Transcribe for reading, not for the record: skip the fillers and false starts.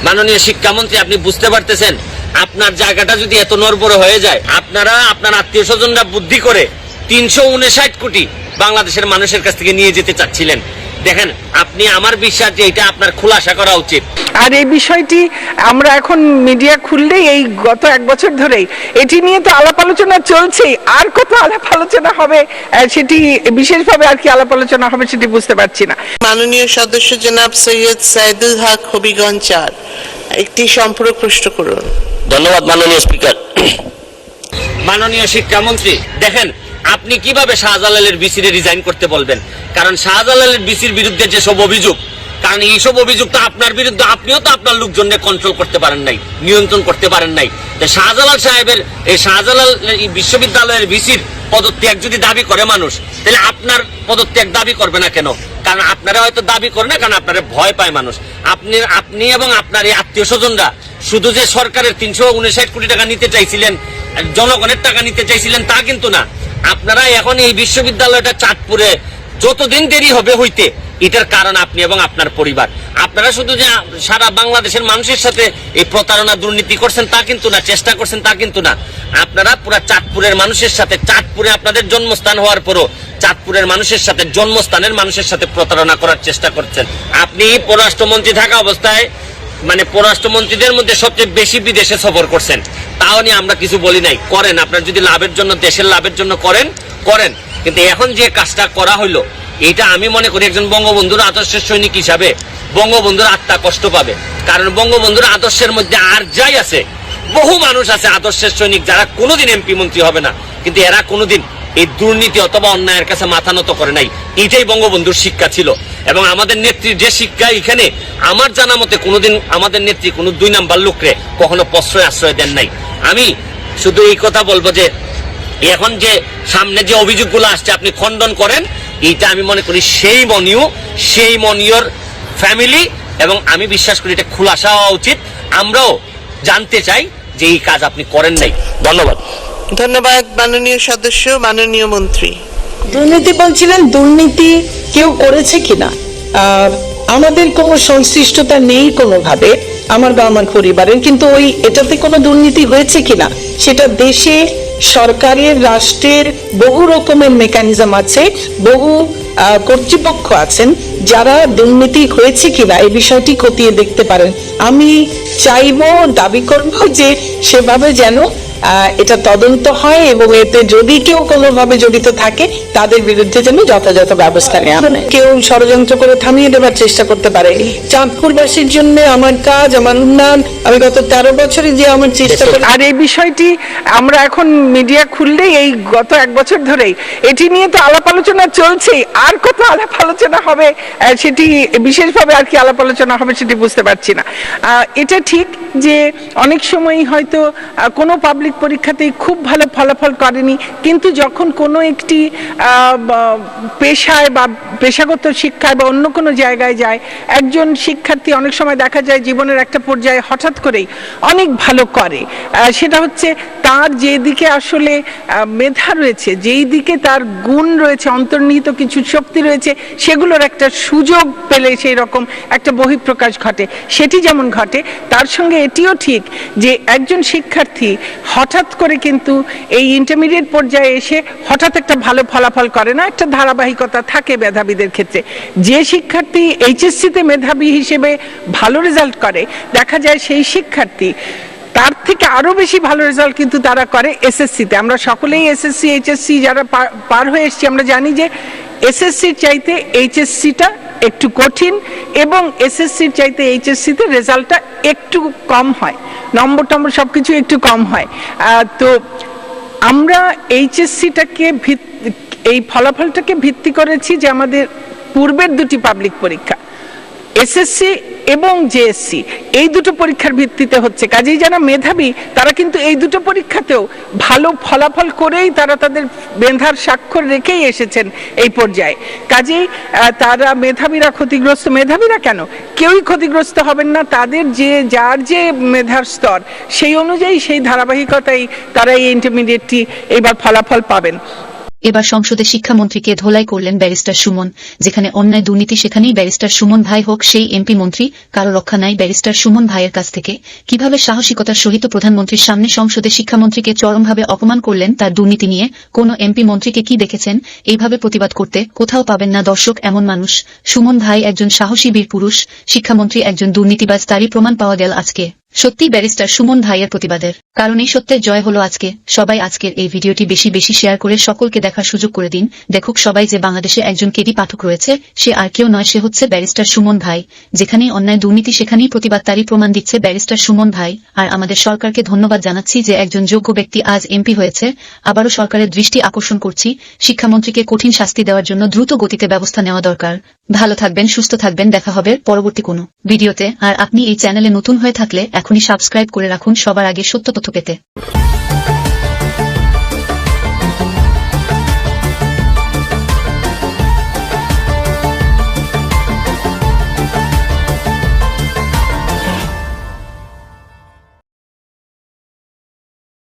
মাননীয় শিক্ষামন্ত্রী, আপনি বুঝতে পারতেছেন আপনার জায়গাটা যদি এত নড়বড়ে হয়ে যায়, আপনারা আপনার আত্মীয় স্বজনরা বুদ্ধি করে 359 কোটি বাংলাদেশের মানুষের কাছ থেকে নিয়ে যেতে চাচ্ছিলেন। দেখেন, আপনি, আমার বিশ্বাস যে এটা আপনার খুলাসা করা উচিত। আর এই বিষয়টি আমরা এখন মিডিয়া খুললেই এই গত 1 বছর ধরেই এটি নিয়ে তো আলাপ আলোচনা চলছে। আর কত আলাপ আলোচনা হবে সেটি বিশেষভাবে আর কি আলাপ আলোচনা হবে সেটি বুঝতে পারছি না। মাননীয় সদস্য জনাব সৈয়দ সাইদুল হক হবিগঞ্জ 4 একটি সম্পূরক প্রশ্ন করুন। ধন্যবাদ মাননীয় স্পিকার। মাননীয় শিক্ষামন্ত্রী, দেখেন আপনি কিভাবে শাহজালালের বিসিরে রিজাইন করতে বলবেন? কারণ শাহজালালের বিসির বিরুদ্ধে যেসব অভিযোগ, কারণ এইসব অভিযোগ তো আপনার বিরুদ্ধে, আপনিও তো আপনার লোকজনকে কন্ট্রোল করতে পারেন নাই, নিয়ন্ত্রণ করতে পারেন নাই। শাহজালাল সাহেবের, এই শাহজালাল বিশ্ববিদ্যালয়ের বিসির পদত্যাগ যদি দাবি করে মানুষ, তাহলে আপনার পদত্যাগ দাবি করবে না কেন? কারণ আপনারা হয়তো দাবি করে না, কারণ আপনারা ভয় পায় মানুষ। আপনি এবং আপনার এই আত্মীয় স্বজনরা শুধু যে সরকারের 359 কোটি টাকা নিতে চাইছিলেন, জনগণের টাকা নিতে চাইছিলেন, তা কিন্তু না। আপনারা এখন এই বিশ্ববিদ্যালয়টা চাঁদপুরে যতদিন দেরি হবে হইতে, এটার কারণ আপনি এবং আপনার পরিবার। আপনারা শুধু যে সারা বাংলাদেশের মানুষের সাথে এই প্রতারণা দুর্নীতি করছেন তা কিন্তু না, চেষ্টা করছেন তা কিন্তু না। আপনারা পুরা চাঁদপুরের মানুষের সাথে, চাঁদপুরে আপনাদের জন্মস্থান হওয়ার পরও চাঁদপুরের মানুষের সাথে, জন্মস্থানের মানুষের সাথে প্রতারণা করার চেষ্টা করছেন। আপনি পররাষ্ট্রমন্ত্রী থাকা অবস্থায়, মানে পররাষ্ট্রমন্ত্রীদের মধ্যে সবচেয়ে বেশি বিদেশে সফর করছেন, তাও নিয়ে আমরা কিছু বলি নাই। করেন, আপনার যদি লাভের জন্য, দেশের লাভের জন্য করেন। কিন্তু এখন যে কাজটা করা হইলো, এটা আমি মনে করি একজন বঙ্গবন্ধুর আদর্শের সৈনিক হিসাবে বঙ্গবন্ধুর আত্মা কষ্ট পাবে। কারণ বঙ্গবন্ধুর আদর্শের মধ্যে আর যাই আছে, বহু মানুষ আছে আদর্শের সৈনিক যারা কোনোদিন এমপি মন্ত্রী হবে না, কিন্তু এরা কোনোদিন এই দুর্নীতি অথবা অন্যায়ের কাছে মাথা নত করে নাই। এটাই বঙ্গবন্ধুর শিক্ষা ছিল। এবং আমাদের নেত্রীর যে শিক্ষা, এখানে আমার জানা মতে কোনোদিন আমাদের নেত্রী কোনো 2 নাম্বার লোকরে কখনো আশ্রয় দেন নাই। আমি শুধু এই কথা বলবো যে এখন যে সামনে যে অভিযোগগুলো আসছে আপনি খণ্ডন করেন, এইটা আমি মনে করি সেই মনিয়র ফ্যামিলি, এবং আমি বিশ্বাস করি এটা খুলাসা হওয়া উচিত। আমরাও জানতে চাই যে এই কাজ আপনি করেন নাই। ধন্যবাদ। ধন্যবাদ মাননীয় সদস্য। মাননীয় মন্ত্রী। দুর্নীতি বলছিলেন, দুর্নীতি কেউ করেছে কিনা, আর আমাদের কোনো সংশ্লিষ্টতা নেই কোনোভাবে, আমার বা আমার পরিবারের, কিন্তু ওই এটাতে কোনো দুর্নীতি হয়েছে কিনা সেটা দেশে সরকারের, রাষ্ট্রের বহু রকমের মেকানিজম আছে, বহু কর্তৃপক্ষ আছেন যারা দুর্নীতি হয়েছে কিনা এই বিষয়টি খতিয়ে দেখতে পারেন। আমি চাইবো, দাবি করব যে সেভাবে যেন এটা তদন্ত হয় এবং এতে যদি কেউ কোনোভাবে জড়িত থাকে তাদের বিরুদ্ধে যেন যথাযথ ব্যবস্থা নেওয়া হয়। কেউ ষড়যন্ত্র করে থামিয়ে দেওয়ার চেষ্টা করতে পারে। চাঁদপুরবাসীর জন্য আমার কাজ, আমার উন্নয়ন, আমি গত 13 বছরে যে আমার চেষ্টা করি। আর এই বিষয়টি আমরা এখন মিডিয়া খুললেই এই গত 1 বছর ধরেই এটি নিয়ে তো আলাপ আলোচনা চলছে। আর কত আলাপ আলোচনা হবে সেটি বিশেষভাবে আর কি আলাপ আলোচনা হবে সেটি বুঝতে পারছি না। এটা ঠিক যে অনেক সময় হয়তো কোনো পাবলিক পরীক্ষাতেই খুব ভালো ফলাফল করেনি, কিন্তু যখন কোনো একটি পেশায় বা পেশাগত শিক্ষায় বা অন্য কোনো জায়গায় যায়, একজন শিক্ষার্থী অনেক সময় দেখা যায় জীবনের একটা পর্যায়ে হঠাৎ করেই অনেক ভালো করে। সেটা হচ্ছে তার যেদিকে আসলে মেধা রয়েছে, যেই দিকে তার গুণ রয়েছে, অন্তর্নিহিত কিছু শক্তি রয়েছে, সেগুলোর একটা সুযোগ পেলে সেই রকম একটা বহিঃপ্রকাশ ঘটে। সেটি যেমন ঘটে, তার সঙ্গে এটিও ঠিক যে একজন শিক্ষার্থী হঠাৎ করে কিন্তু এই ইন্টারমিডিয়েট পর্যায়ে এসে হঠাৎ একটা ভালো ফলাফল করে না, একটা ধারাবাহিকতা থাকে মেধাবীদের ক্ষেত্রে। যে শিক্ষার্থী এইচএসসিতে মেধাবী হিসেবে ভালো রেজাল্ট করে, দেখা যায় সেই শিক্ষার্থী তার থেকে আরো বেশি ভালো রেজাল্ট কিন্তু তারা করে এসএসসিতে। আমরা সকলেই এসএসসি, এইচএসসি যারা পার হয়ে এসেছি, আমরা জানি যে এসএসসির চাইতে এইচএসসিটা একটু কঠিন এবং এসএসসির চাইতে এইচএসসিতে রেজাল্টটা একটু কম হয়, নম্বর সবকিছু একটু কম হয়। তো আমরা এইচএসসিটাকে এই ফলাফলটাকে ভিত্তি করেছি যে আমাদের পূর্বের 2টি পাবলিক পরীক্ষা, এসএসসি এবং জেএসসি, এই দুটো পরীক্ষার ভিত্তিতে হচ্ছে। কাজেই যারা মেধাবী তারা কিন্তু এই দুটো পরীক্ষাতেও ভালো ফলাফল করেই তারা তাদের মেধার স্বাক্ষর রেখেই এসেছেন এই পর্যায়ে। কাজেই তারা মেধাবীরা ক্ষতিগ্রস্ত, মেধাবীরা কেন, কেউই ক্ষতিগ্রস্ত হবেন না। তাদের যার যে মেধার স্তর সেই অনুযায়ী, সেই ধারাবাহিকতাই তারা এই ইন্টারমিডিয়েটটি এবার ফলাফল পাবেন। এবার সংসদে শিক্ষামন্ত্রীকে ধোলাই করলেন ব্যারিস্টার সুমন। যেখানে অন্যায় দুর্নীতি সেখানেই ব্যারিস্টার সুমন ভাই হোক সেই এমপি মন্ত্রী, কারো রক্ষা নাই ব্যারিস্টার সুমন ভাইয়ের কাছ থেকে। কিভাবে সাহসিকতার সহিত প্রধানমন্ত্রীর সামনে সংসদে শিক্ষামন্ত্রীকে চরমভাবে অপমান করলেন তার দুর্নীতি নিয়ে। কোন এমপি মন্ত্রীকে কি দেখেছেন এইভাবে প্রতিবাদ করতে? কোথাও পাবেন না দর্শক এমন মানুষ। সুমন ভাই একজন সাহসী বীর পুরুষ, শিক্ষামন্ত্রী একজন দুর্নীতিবাজ, তারই প্রমাণ পাওয়া গেল আজকে। সত্যি ব্যারিস্টার সুমন ভাইয়ের প্রতিবাদের কারণেই সত্যের জয় হলো আজকে। সবাই আজকের এই ভিডিওটি বেশি বেশি শেয়ার করে সকলকে দেখার সুযোগ করে দিন। দেখুক সবাই যে বাংলাদেশে একজন কেডি পাঠক রয়েছে, সে আর কেউ নয়, সে হচ্ছে ব্যারিস্টার সুমন ভাই। যেখানেই অন্যায় দুর্নীতি সেখানেই প্রতিবাদ, তারই প্রমাণ দিচ্ছে ব্যারিস্টার সুমন ভাই। আর আমাদের সরকারকে ধন্যবাদ জানাচ্ছি যে একজন যোগ্য ব্যক্তি আজ এমপি হয়েছে। আবারও সরকারের দৃষ্টি আকর্ষণ করছি, শিক্ষামন্ত্রীকে কঠিন শাস্তি দেওয়ার জন্য দ্রুত গতিতে ব্যবস্থা নেওয়া দরকার। ভালো থাকবেন, সুস্থ থাকবেন, দেখা হবে পরবর্তী কোনো ভিডিওতে। আর আপনি এই চ্যানেলে নতুন হয়ে থাকলে এখনই সাবস্ক্রাইব করে রাখুন সবার আগে সত্য তথ্য পেতে।